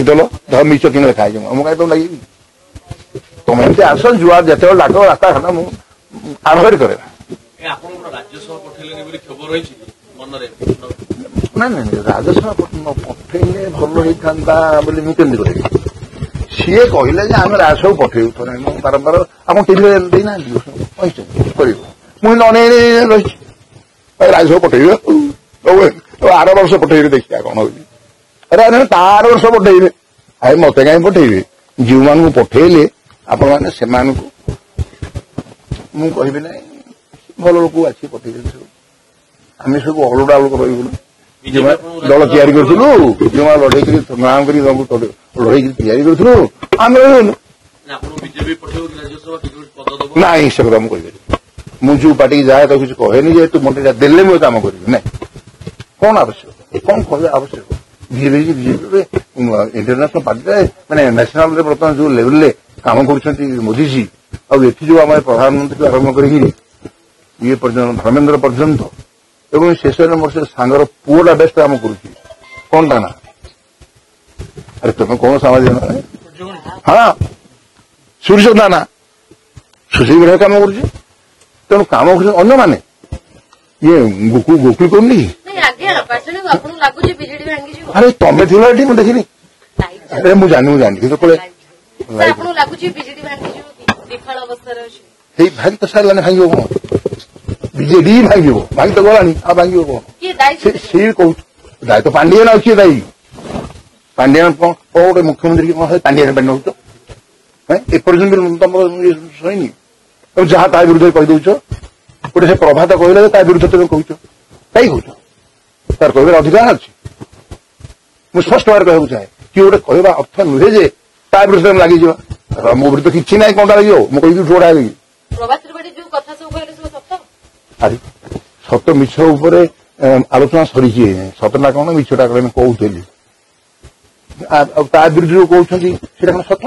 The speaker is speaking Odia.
ଲେଖିଦେଲ ଧର ମିଛ କିଣ ଲେଖା ହେଇଛି ମୁଁ କାହିଁ ତମକୁ ଲାଗିବି ତମେ ଏମିତି ଆସ ଯୁଆ ଯେତେବେଳେ ଡାକ ରାସ୍ତାଘାଟ ମୁଁ ଆଡ଼ଭାଇଟ୍ କରେ ନାଇଁ ନାଇଁ ରାଜସ୍ୱ ପଠେଇଲେ ଭଲ ହେଇଥାନ୍ତା ବୋଲି ମୁଁ କେମିତି କରିବି ସିଏ କହିଲେ ଯେ ଆମେ ରାଜସ୍ୱ ପଠେଇବୁ ଥରେ ମୁଁ ବାରମ୍ବାର ଆମ ଟିଭିରେ ଦେଇନାହାନ୍ତି କରିବୁ ମୁଁ ଅନେଇ ରହିଛି ରାଜସ୍ୱ ପଠେଇବେ ଆର ବର୍ଷ ପଠେଇବେ ଦେଖିବା କଣ ହଉଛି ଆରେ ତା ଆର ବର୍ଷ ପଠେଇବେ ଆରେ ମତେ କାହିଁ ପଠେଇବେ ଯେଉଁମାନଙ୍କୁ ପଠେଇଲେ ଆପଣମାନେ ସେମାନଙ୍କୁ ମୁଁ କହିବି ନାହିଁ ଭଲ ଲୋକ ଆସିକି ପଠେଇଛନ୍ତି ସବୁ ଆମେ ସବୁ ଅଲଗା ଲୋକ ରହିବୁନି ଦଳ ତିଆରି କରୁଥିଲୁ ଯେଉଁମାନେ ଲଢେଇକରି ନାମ କରି ଲଢେଇକରି ତିଆରି କରୁଥିଲୁ ଆମେ ରହିବୁନି ନାଇଁ ସେ କଥା ମୁଁ କହିପାରିବି ମୁଁ ଯୋଉ ପାର୍ଟିକି ଯାଏ ତାକୁ କିଛି କହେନି ଯେ ତୁ ମତେ ଦେଲେ ମୁଁ କାମ କରିବି ନାଇଁ କଣ ଆବଶ୍ୟକ କଣ କହିବା ଆବଶ୍ୟକ ବିଜେପିରେ ଇଣ୍ଟରନ୍ୟାସନାଲ ପାର୍ଟିରେ ମାନେ ନ୍ୟାସନାଲରେ ବର୍ତ୍ତମାନ ଯୋଉ ଲେଭେଲରେ କାମ କରୁଛନ୍ତି ମୋଦିଜୀ ଆଉ ଏଠି ଯୋଉ ଆମର ପ୍ରଧାନମନ୍ତ୍ରୀକୁ ଆରମ୍ଭ କରିକି ଇଏ ପର୍ଯ୍ୟନ୍ତ ଧର୍ମେନ୍ଦ୍ର ପର୍ଯ୍ୟନ୍ତ ଏବଂ ଶେଷରେ ମୋର ସେ ସାଙ୍ଗର ପୁଅଟା ବେଶ କାମ କରୁଛି କଣଟା ନା ଆରେ ତମେ କଣ ସାମାଜିକ ହଁ ସୂର୍ଯ୍ୟଚନ୍ଦ୍ର ନା ସୁଶୀଲ ବଢିଆ କାମ କରୁଛି ତେଣୁ କାମ କରୁଛନ୍ତି ଅନ୍ୟମାନେ ଇଏ ଗୋକୁଳ କରୁନି ଆରେ ତମେ ଥିଲ ଏଠି ମୁଁ ଦେଖିନି ଆରେ ମୁଁ ଜାଣିନି କିନ୍ତୁ ସେଇ ଭାଙ୍ଗି ତ ସାରିଲାନି ଭାଙ୍ଗିବ କଣ ବିଜେଡି ଭାଙ୍ଗିବ ଭାଙ୍ଗି ତ ଗଲାଣି ଆଉ ଭାଙ୍ଗିବ କଣ ସିଏ କହୁଛି ଦାୟିତ୍ୱ ପାଣ୍ଡିଆନ ଆଉ କିଏ ଦାୟୀ ପାଣ୍ଡିଆନ କଣ ଗୋଟେ ମୁଖ୍ୟମନ୍ତ୍ରୀ କଣ ପାଣ୍ଡିଆନ ପାଣ୍ଡି ନଉଛ ଏପର୍ଯ୍ୟନ୍ତ ତମର ଶୁଣିନି ତମେ ଯାହା ତା ବିରୁଦ୍ଧରେ କହିଦଉଛ ଗୋଟେ ସେ ପ୍ରଭାତ କହିଲେ ତା ବିରୁଦ୍ଧରେ ତମେ କହୁଛ କାହିଁ କହୁଛ ତାର କହିବାର ଅଧିକାର ଅଛି ମୁଁ ସ୍ପଷ୍ଟ ଭାବରେ କହିବାକୁ ଚାହେଁ କି ଗୋଟେ କହିବା ଅର୍ଥ ନୁହେଁ ଯେ ତା ବିରୁଦ୍ଧରେ ତମେ ଲାଗିଯିବ ମୋ ବିରୁଦ୍ଧ କିଛି ନାହିଁ କଣଟା ଲାଗିବ ମୁଁ କହିବି ଯୋଡ଼ା ହେବି ଆରେ ସତ ମିଛ ଉପରେ ଆଲୋଚନା ସରିଛି ସତଟା କଣ ମିଛଟା କଣ କହୁଥିଲି ଆଉ ତା ବିରୁଦ୍ଧରେ କହୁଛନ୍ତି ସେଇଟା କଣ ସତ